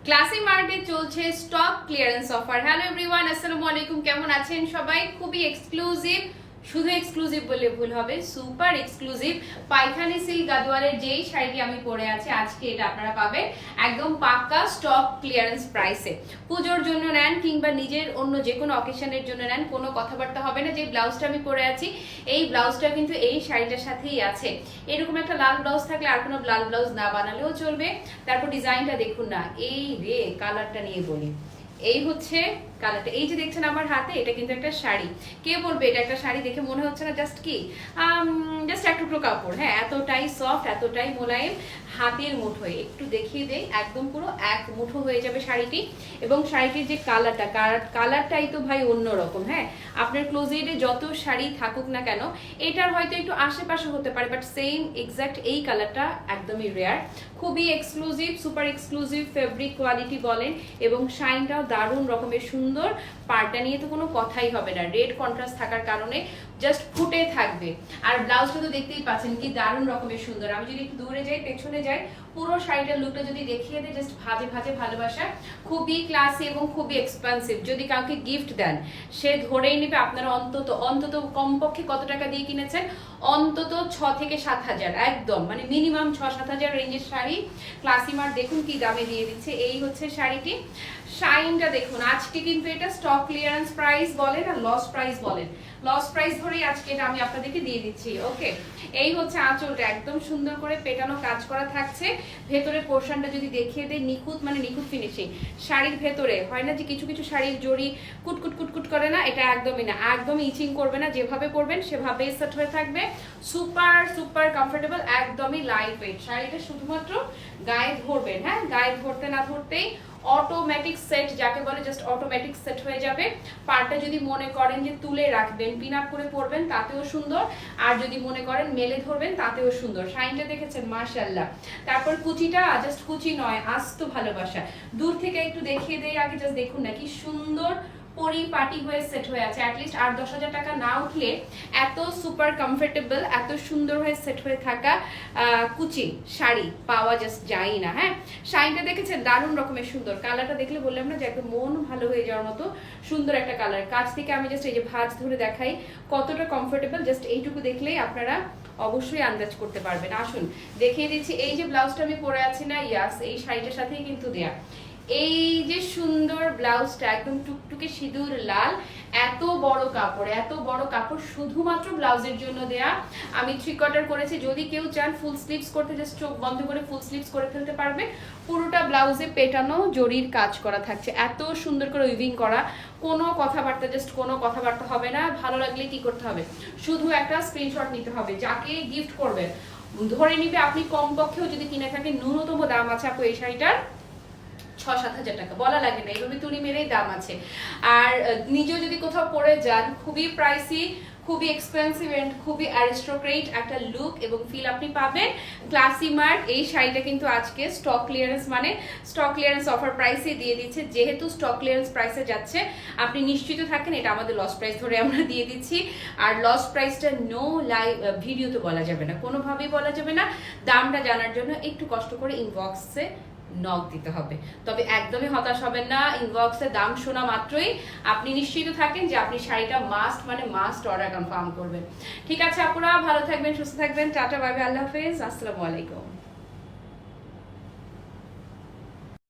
Classy মার্টে চলছে stock clearance offer. Hello everyone, আসসালামু আলাইকুম। কেমন আছেন সবাই? খুবই এক্সক্লুসিভ, শুধু এক্সক্লুসিভ বললে ভুল হবে, সুপার এক্সক্লুসিভ পাইখানি সিল্ক গাদোয়ালের যেই শাড়িটি আমি পরে আছি আজকে, এটা আপনারা পাবেন একদম পাক্কা স্টক ক্লিয়ারেন্স প্রাইসে। পুজোর জন্য নেন কিংবা নিজের অন্য যে কোনো অকেশনের জন্য নেন, কোনো কথাবার্তা হবে না। যে ব্লাউজটা আমি পরে আছি এই ব্লাউজটা কিন্তু এই শাড়িটার সাথেই আছে। এরকম একটা লাল ব্লাউজ থাকলে আর কোনো লাল ব্লাউজ না বানালেও চলবে। তারপর ডিজাইনটা দেখুন না, এই রে কালারটা নিয়ে বলি, এই হচ্ছে কালারটা। এই যে দেখছেন আমার হাতে, এটা কিন্তু একটা শাড়ি। কে বলবে এটা একটা শাড়ি দেখে মনে হচ্ছে না জাস্ট কি জাস্ট এক টুকরো কাপড়? হ্যাঁ, এতটাই সফট, এতটাই মোলায়েম, হাতের মুঠোয় একটু দেখিয়ে দেই, একদম পুরো এক মুঠো হয়ে যাবে শাড়িটি। এবং শাড়িটির যে কালারটাই তো ভাই অন্যরকম। হ্যাঁ, আপনার ক্লোজেটে যত শাড়ি থাকুক না কেন, এটার হয়তো একটু আশেপাশে হতে পারে, বাট সেম এক্সাক্ট এই কালারটা একদমই রেয়ার। খুবই exclusive, super exclusive fabric quality বলেন, এবং শাইনটাও দারুণ রকমের সুন্দর। পাড়টা নিয়ে তো কোনো কথাই হবে না, রেড কন্ট্রাস্ট থাকার কারণে জাস্ট ফুটে থাকবে। আর ব্লাউজটা তো দেখতেই পাচ্ছেন কি দারুণ রকমের সুন্দর। আমি যদি একটু দূরে যাই, পেছনে যাই, পুরো শাড়িটার লুকটা যদি দেখিয়ে দেয়, জাস্ট ভাজে ভাজে ভালোবাসা। খুবই ক্লাসি এবং খুবই এক্সপেন্সিভ। যদি কাউকে গিফট দেন, সে ধরেই নেবে আপনারা অন্তত কমপক্ষে কত টাকা দিয়ে কিনেছেন, অন্তত 6 থেকে 7 হাজার, একদম মানে মিনিমাম 6-7 হাজার রেঞ্জের শাড়ি ক্লাসি মার্ট দেখুন কি দামে দিয়ে দিচ্ছে। এই হচ্ছে শাড়িটি, শাইনটা দেখুন। আজকে কিন্তু এটা স্টক ক্লিয়ারেন্স প্রাইস বলেন আর লস প্রাইস বলেন, লস প্রাইস ধরেই আজকে এটা আমি আপনাদেরকে দিয়ে দিচ্ছি। ওকে, এই হচ্ছে আঁচলটা, একদম সুন্দর করে পেটানো কাজ করা থাকছে। ভেতরের পোর্শনটা যদি দেখিয়ে দেয়, নিখুঁত মানে নিখুঁত ফিনিশিং। শাড়ির ভেতরে হয় না যে কিছু কিছু শাড়ির জড়ি কুটকুট কুটকুট করে না, এটা একদমই না, একদমই ইচিং করবে না। যেভাবে পরবেন সেভাবেই সেট হয়ে থাকবে। সুপার সুপার কমফোর্টেবল, একদমই লাইট ওয়েট। শাড়িটা শুধুমাত্র গায়ে ধরবেন, হ্যাঁ গায়ে ধরতে না ধরতেই অটোমেটিক সেট যাকে বলে, জাস্ট অটোমেটিক সেট হয়ে যাবে। পাড়টা যদি মনে করেন যে তুলে রাখবেন, পিন আপ করে পরবেন, তাতেও সুন্দর। আর যদি মনে করেন মেলে ধরবেন, তাতেও সুন্দর। শাইনটা দেখেছেন মাশাআল্লাহ। তারপর কুচিটা জাস্ট কুচি নয়, আস্ত ভালোবাসা। দূর থেকে একটু দেখিয়ে দেই, আগে জাস্ট দেখুন না কি সুন্দর পরিপাটি হয়ে সেট হয়ে আছে। অ্যাটলিস্ট 8-10 হাজার টাকা না উঠলে এত সুপার কমফোর্টেবল, এত সুন্দর হয়ে সেট হয়ে থাকা কুচি শাড়ি পাওয়া জাস্ট যায় না। হ্যাঁ, শাইনটা দেখেছেন দারুণ রকমের সুন্দর। কালারটা দেখলে বললাম না যে একদম মন ভালো হয়ে যাওয়ার মতো সুন্দর একটা কালার। কাছ থেকে আমি জাস্ট এই যে ভাঁজ ধরে দেখাই কতটা কমফোর্টেবল, জাস্ট এইটুকু দেখলেই আপনারা অবশ্যই আন্দাজ করতে পারবেন। আসুন দেখিয়ে দিচ্ছি। এই যে ব্লাউজটা আমি পরে আছি না, ইয়াস এই শাড়িটার সাথেই কিন্তু দেয়া। এই যে সুন্দর ব্লাউজটা একদম টুকটুকে সিঁদুর লাল, এত বড় কাপড়, এত বড় কাপড় শুধুমাত্র ব্লাউজের জন্য দেয়া। আমি 3/4 করেছি। যদি কেউ চান ফুল স্লিভস করতে, জাস্ট চোখ বন্ধ করে ফুল স্লিভস করে ফেলতে পারবে। পুরোটা ব্লাউজে পেটানো জরির কাজ করা থাকছে, এত সুন্দর করে উইভিং করা। কোনো কথাবার্তা, জাস্ট কোনো কথাবার্তা হবে না। ভালো লাগলে কি করতে হবে, শুধু একটা স্ক্রিনশট নিতে হবে। যাকে গিফট করবেন ধরে নিবে আপনি কমপক্ষেও যদি কিনে থাকেন, ন্যূনতম দাম আছে আপু এই শাড়িটার 6-7 হাজার টাকা, বলা লাগে না, এইভাবে তুড়ি মেরেই দাম আছে। আর নিজেও যদি কোথাও পরে যান, খুবই প্রাইসি, খুবই এক্সপেন্সিভ এন্ড খুবই অ্যারিস্টোক্রেট একটা লুক এবং ফিল আপনি পাবেন। ক্লাসি মার্ট এই শাড়িটা কিন্তু আজকে স্টক ক্লিয়ারেন্স মানে স্টক ক্লিয়ারেন্স অফার প্রাইসে দিয়ে দিচ্ছে। যেহেতু স্টক ক্লিয়ারেন্স প্রাইসে যাচ্ছে, আপনি নিশ্চিত থাকেন এটা আমাদের লস প্রাইস ধরে আমরা দিয়ে দিচ্ছি। আর লস প্রাইসটা নো লাইভ ভিডিওতে বলা যাবে না, কোনোভাবেই বলা যাবে না। দামটা জানার জন্য একটু কষ্ট করে ইনবক্সে নক দিতে হবে। তবে একদমই হতাশ হবেন না, ইনবক্সে দাম শোনা মাত্রই আপনি নিশ্চিত থাকেন যে আপনি শাড়িটা মাস্ট মানে মাস্ট অর্ডার কনফার্ম করবেন। ঠিক আছে আপুরা, ভালো থাকবেন, সুস্থ থাকবেন, টাটা বাই বাই, আল্লাহ হাফেজ, আসসালামু আলাইকুম।